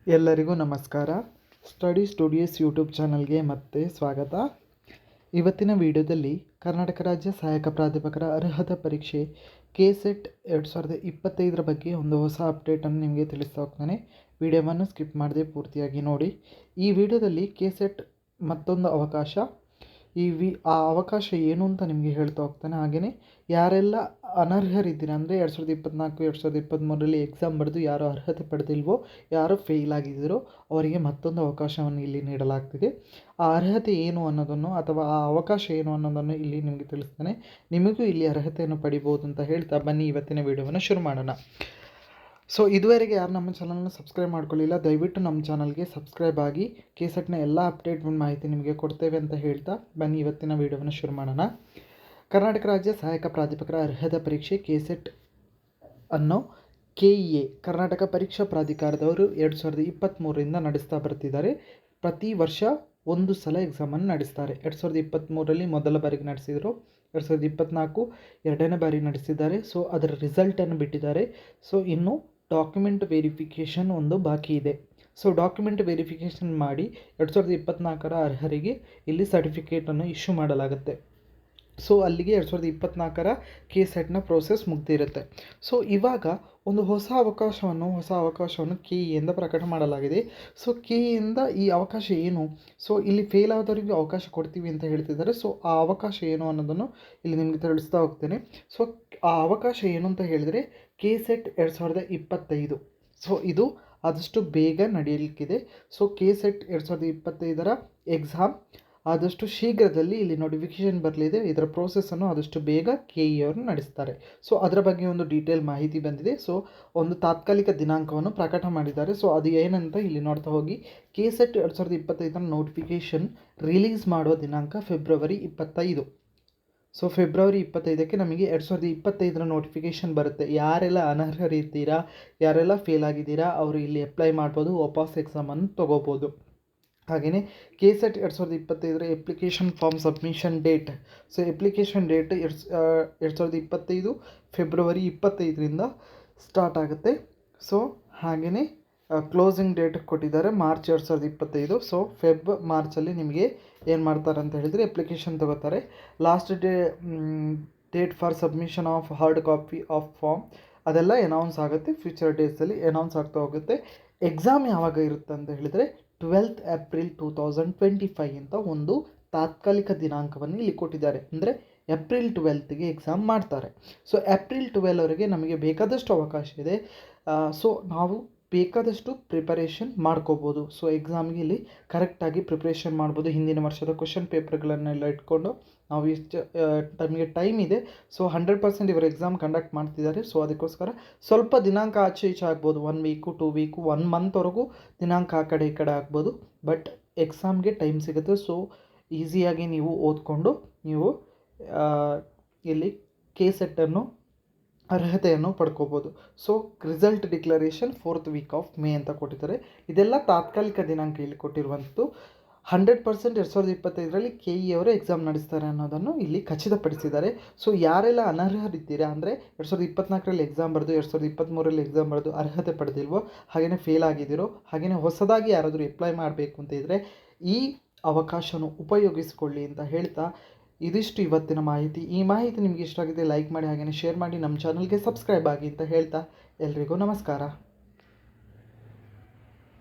ಎಲ್ಲರಿಗೂ ನಮಸ್ಕಾರ. Study studios YouTube ಚಾನಲ್ಗೆ ಮತ್ತೆ ಸ್ವಾಗತ. ಇವತ್ತಿನ ವಿಡಿಯೋದಲ್ಲಿ ಕರ್ನಾಟಕ ರಾಜ್ಯ ಸಹಾಯಕ ಪ್ರಾಧ್ಯಾಪಕರ ಅರ್ಹತಾ ಪರೀಕ್ಷೆ KCET 2025 ಬಗ್ಗೆ ಒಂದು ಹೊಸ ಅಪ್ಡೇಟನ್ನು ನಿಮಗೆ ತಿಳಿಸ್ತಾ ಹೋಗ್ತಾನೆ. ವಿಡಿಯೋವನ್ನು ಸ್ಕಿಪ್ ಮಾಡದೆ ಪೂರ್ತಿಯಾಗಿ ನೋಡಿ. ಈ ವಿಡಿಯೋದಲ್ಲಿ KCET ಮತ್ತೊಂದು ಅವಕಾಶ, ಆ ಅವಕಾಶ ಏನು ಅಂತ ನಿಮಗೆ ಹೇಳ್ತಾ ಹೋಗ್ತಾನೆ. ಹಾಗೆಯೇ ಯಾರೆಲ್ಲ ಅನರ್ಹರಿದ್ದೀರಾ ಅಂದರೆ 2024 2023ರಲ್ಲಿ ಎಕ್ಸಾಮ್ ಬರೆದು ಯಾರು ಅರ್ಹತೆ ಪಡೆದಿಲ್ವೋ, ಯಾರು ಫೇಲ್ ಆಗಿದ್ದೀರೋ ಅವರಿಗೆ ಮತ್ತೊಂದು ಅವಕಾಶವನ್ನು ಇಲ್ಲಿ ನೀಡಲಾಗ್ತಿದೆ. ಆ ಅರ್ಹತೆ ಏನು ಅನ್ನೋದನ್ನು ಅಥವಾ ಆ ಅವಕಾಶ ಏನು ಅನ್ನೋದನ್ನು ಇಲ್ಲಿ ನಿಮಗೆ ತಿಳಿಸ್ತಾನೆ. ನಿಮಗೂ ಇಲ್ಲಿ ಅರ್ಹತೆಯನ್ನು ಪಡಿಬೋದು ಅಂತ ಹೇಳ್ತಾ ಬನ್ನಿ ಇವತ್ತಿನ ವಿಡಿಯೋವನ್ನು ಶುರು ಮಾಡೋಣ. ಸೊ ಇದುವರೆಗೆ ಯಾರು ನಮ್ಮ ಚಾನಲ್ನ ಸಬ್ಸ್ಕ್ರೈಬ್ ಮಾಡ್ಕೊಳ್ಳಿಲ್ಲ, ದಯವಿಟ್ಟು ನಮ್ಮ ಚಾನಲ್ಗೆ ಸಬ್ಸ್ಕ್ರೈಬ್ ಆಗಿ. KCETನ ಎಲ್ಲ ಅಪ್ಡೇಟ್ ಮಾಹಿತಿ ನಿಮಗೆ ಕೊಡ್ತೇವೆ ಅಂತ ಹೇಳ್ತಾ ಬನ್ನಿ ಇವತ್ತಿನ ವಿಡಿಯೋವನ್ನು ಶುರು ಮಾಡೋಣ. ಕರ್ನಾಟಕ ರಾಜ್ಯ ಸಹಾಯಕ ಪ್ರಾಧ್ಯಾಪಕರ ಅರ್ಹತಾ ಪರೀಕ್ಷೆ KCET ಅನ್ನು KEA ಕರ್ನಾಟಕ ಪರೀಕ್ಷಾ ಪ್ರಾಧಿಕಾರದವರು 2023ರಿಂದ ನಡೆಸ್ತಾ ಬರ್ತಿದ್ದಾರೆ. ಪ್ರತಿ ವರ್ಷ ಒಂದು ಸಲ ಎಕ್ಸಾಮನ್ನು ನಡೆಸ್ತಾರೆ. 2023ರಲ್ಲಿ ಮೊದಲ ಬಾರಿಗೆ ನಡೆಸಿದರು, 2024 ಎರಡನೇ ಬಾರಿ ನಡೆಸಿದ್ದಾರೆ. ಸೊ ಅದರ ರಿಸಲ್ಟನ್ನು ಬಿಟ್ಟಿದ್ದಾರೆ. ಸೊ ಇನ್ನು ಡಾಕ್ಯುಮೆಂಟ್ ವೆರಿಫಿಕೇಷನ್ ಒಂದು ಬಾಕಿ ಇದೆ. ಸೊ ಡಾಕ್ಯುಮೆಂಟ್ ವೆರಿಫಿಕೇಷನ್ ಮಾಡಿ 2024ರ ಅರ್ಹರಿಗೆ ಇಲ್ಲಿ ಸರ್ಟಿಫಿಕೇಟನ್ನು ಇಶ್ಯೂ ಮಾಡಲಾಗುತ್ತೆ. ಸೊ ಅಲ್ಲಿಗೆ 2024ರ KCETನ ಪ್ರೋಸೆಸ್ ಮುಗ್ದಿರುತ್ತೆ. ಸೊ ಇವಾಗ ಒಂದು ಹೊಸ ಅವಕಾಶವನ್ನು KEಯಿಂದ ಪ್ರಕಟ ಮಾಡಲಾಗಿದೆ. ಸೊ KEಯಿಂದ ಈ ಅವಕಾಶ ಏನು, ಸೊ ಇಲ್ಲಿ ಫೇಲ್ ಆದವರಿಗೆ ಅವಕಾಶ ಕೊಡ್ತೀವಿ ಅಂತ ಹೇಳ್ತಿದ್ದಾರೆ. ಸೊ ಆ ಅವಕಾಶ ಏನು ಅನ್ನೋದನ್ನು ಇಲ್ಲಿ ನಿಮಗೆ ತಿಳಿಸ್ತಾ ಹೋಗ್ತೇನೆ. ಸೊ ಆ ಅವಕಾಶ ಏನು ಅಂತ ಹೇಳಿದರೆ KCET 2025. ಸೊ ಇದು ಆದಷ್ಟು ಬೇಗ ನಡೆಯಲಿಕ್ಕಿದೆ. ಸೊ KCET 2025ರ ಎಕ್ಸಾಮ್ ಆದಷ್ಟು ಶೀಘ್ರದಲ್ಲಿ ಇಲ್ಲಿ ನೋಟಿಫಿಕೇಷನ್ ಬರಲಿದೆ. ಇದರ ಪ್ರೋಸೆಸ್ಸನ್ನು ಆದಷ್ಟು ಬೇಗ KE ಅವರು ನಡೆಸ್ತಾರೆ. ಸೊ ಅದರ ಬಗ್ಗೆ ಒಂದು ಡೀಟೇಲ್ ಮಾಹಿತಿ ಬಂದಿದೆ. ಸೊ ಒಂದು ತಾತ್ಕಾಲಿಕ ದಿನಾಂಕವನ್ನು ಪ್ರಕಟ ಮಾಡಿದ್ದಾರೆ. ಸೊ ಅದು ಏನಂತ ಇಲ್ಲಿ ನೋಡ್ತಾ ಹೋಗಿ. KCET 2025ರ ನೋಟಿಫಿಕೇಷನ್ ರಿಲೀಸ್ ಮಾಡುವ ದಿನಾಂಕ ಫೆಬ್ರವರಿ 25. ಸೊ ಫೆಬ್ರವರಿ 25ಕ್ಕೆ ನಮಗೆ 2025ರ ನೋಟಿಫಿಕೇಷನ್ ಬರುತ್ತೆ. ಯಾರೆಲ್ಲ ಅನರ್ಹರಿದ್ದೀರಾ, ಯಾರೆಲ್ಲ ಫೇಲ್ ಆಗಿದ್ದೀರಾ ಅವರು ಇಲ್ಲಿ ಅಪ್ಲೈ ಮಾಡ್ಬೋದು, ವಾಪಸ್ ಎಕ್ಸಾಮನ್ನು ತೊಗೋಬೋದು. ಹಾಗೆಯೇ KCET 2025ರ application form submission date. So application date 2025 February 25ರಿಂದ ಸ್ಟಾರ್ಟ್ ಆಗುತ್ತೆ. ಸೊ ಹಾಗೆಯೇ ಕ್ಲೋಸಿಂಗ್ ಡೇಟ್ ಕೊಟ್ಟಿದ್ದಾರೆ ಮಾರ್ಚ್ 2025. ಸೊ ಮಾರ್ಚಲ್ಲಿ ನಿಮಗೆ ಏನು ಮಾಡ್ತಾರೆ ಅಂತ ಹೇಳಿದರೆ ಅಪ್ಲಿಕೇಶನ್ ತಗೋತಾರೆ. Last date for submission of hard copy of form ಅದೆಲ್ಲ ಅನೌನ್ಸ್ ಆಗುತ್ತೆ. ಫ್ಯೂಚರ್ ಡೇಟ್ಸಲ್ಲಿ ಅನೌನ್ಸ್ ಆಗ್ತಾ ಹೋಗುತ್ತೆ. ಎಕ್ಸಾಮ್ ಯಾವಾಗ ಇರುತ್ತೆ ಅಂತ ಹೇಳಿದರೆ 12 ಏಪ್ರಿಲ್ 2025 ಅಂತ ಒಂದು ತಾತ್ಕಾಲಿಕ ದಿನಾಂಕವನ್ನು ಇಲ್ಲಿ ಕೊಟ್ಟಿದ್ದಾರೆ. ಅಂದರೆ ಏಪ್ರಿಲ್ 12ಗೆ ಎಕ್ಸಾಮ್ ಮಾಡ್ತಾರೆ. ಸೊ ಏಪ್ರಿಲ್ 12ವರೆಗೆ ನಮಗೆ ಬೇಕಾದಷ್ಟು ಅವಕಾಶ ಇದೆ. ಸೊ ನಾವು ಬೇಕಾದಷ್ಟು ಪ್ರಿಪರೇಷನ್ ಮಾಡ್ಕೋಬೋದು. ಸೊ ಎಕ್ಸಾಮ್ಗೆ ಇಲ್ಲಿ ಕರೆಕ್ಟಾಗಿ ಪ್ರಿಪ್ರೇಷನ್ ಮಾಡ್ಬೋದು. ಹಿಂದಿನ ವರ್ಷದ ಕ್ವಶನ್ ಪೇಪರ್ಗಳನ್ನೆಲ್ಲ ಇಟ್ಕೊಂಡು ನಾವು ಎಷ್ಟು ನಮಗೆ ಟೈಮ್ ಇದೆ. ಸೊ 100% ಇವರು ಎಕ್ಸಾಮ್ ಕಂಡಕ್ಟ್ ಮಾಡ್ತಿದ್ದಾರೆ. ಸೊ ಅದಕ್ಕೋಸ್ಕರ ಸ್ವಲ್ಪ ದಿನಾಂಕ ಆಚೆ ಈಚೆ ಆಗ್ಬೋದು. 1 ವೀಕು 2 ವೀಕು 1 ಮಂತ್ವರೆಗೂ ದಿನಾಂಕ ಆ ಕಡೆ ಈ ಕಡೆ ಆಗ್ಬೋದು. ಬಟ್ ಎಕ್ಸಾಮ್ಗೆ ಟೈಮ್ ಸಿಗುತ್ತೆ. ಸೊ ಈಸಿಯಾಗಿ ನೀವು ಓದ್ಕೊಂಡು ನೀವು ಇಲ್ಲಿ KCETನ್ನು ಅರ್ಹತೆಯನ್ನು ಪಡ್ಕೋಬೋದು. So result declaration 4th week of May ಅಂತ ಕೊಟ್ಟಿದ್ದಾರೆ. ಇದೆಲ್ಲ ತಾತ್ಕಾಲಿಕ ದಿನಾಂಕ ಇಲ್ಲಿ ಕೊಟ್ಟಿರುವಂಥದ್ದು. 100% 2025ರಲ್ಲಿ KE ಅವರು ಎಕ್ಸಾಮ್ ನಡೆಸ್ತಾರೆ ಅನ್ನೋದನ್ನು ಇಲ್ಲಿ ಖಚಿತಪಡಿಸಿದ್ದಾರೆ. ಸೊ ಯಾರೆಲ್ಲ ಅನರ್ಹರಿದ್ದೀರಾ ಅಂದರೆ 2024ರಲ್ಲಿ ಎಕ್ಸಾಮ್ ಬರೆದು 2023ರಲ್ಲಿ ಎಕ್ಸಾಮ್ ಬರೆದು ಅರ್ಹತೆ ಪಡೆದಿಲ್ವೋ, ಹಾಗೆಯೇ ಫೇಲ್ ಆಗಿದ್ದೀರೋ, ಹಾಗೆಯೇ ಹೊಸದಾಗಿ ಯಾರಾದರೂ ಅಪ್ಲೈ ಮಾಡಬೇಕು ಅಂತ ಇದ್ದರೆ ಈ ಅವಕಾಶವನ್ನು ಉಪಯೋಗಿಸಿಕೊಳ್ಳಿ ಅಂತ ಹೇಳ್ತಾ ಇದಿಷ್ಟು ಇವತ್ತಿನ ಮಾಹಿತಿ. ಈ ಮಾಹಿತಿ ನಿಮಗೆ ಇಷ್ಟ ಆಗಿದೆ ಲೈಕ್ ಮಾಡಿ, ಹಾಗೆಯೇ ಶೇರ್ ಮಾಡಿ, ನಮ್ಮ ಚಾನಲ್ಗೆ ಸಬ್ಸ್ಕ್ರೈಬ್ ಆಗಿ ಅಂತ ಹೇಳ್ತಾ ಎಲ್ರಿಗೂ ನಮಸ್ಕಾರ.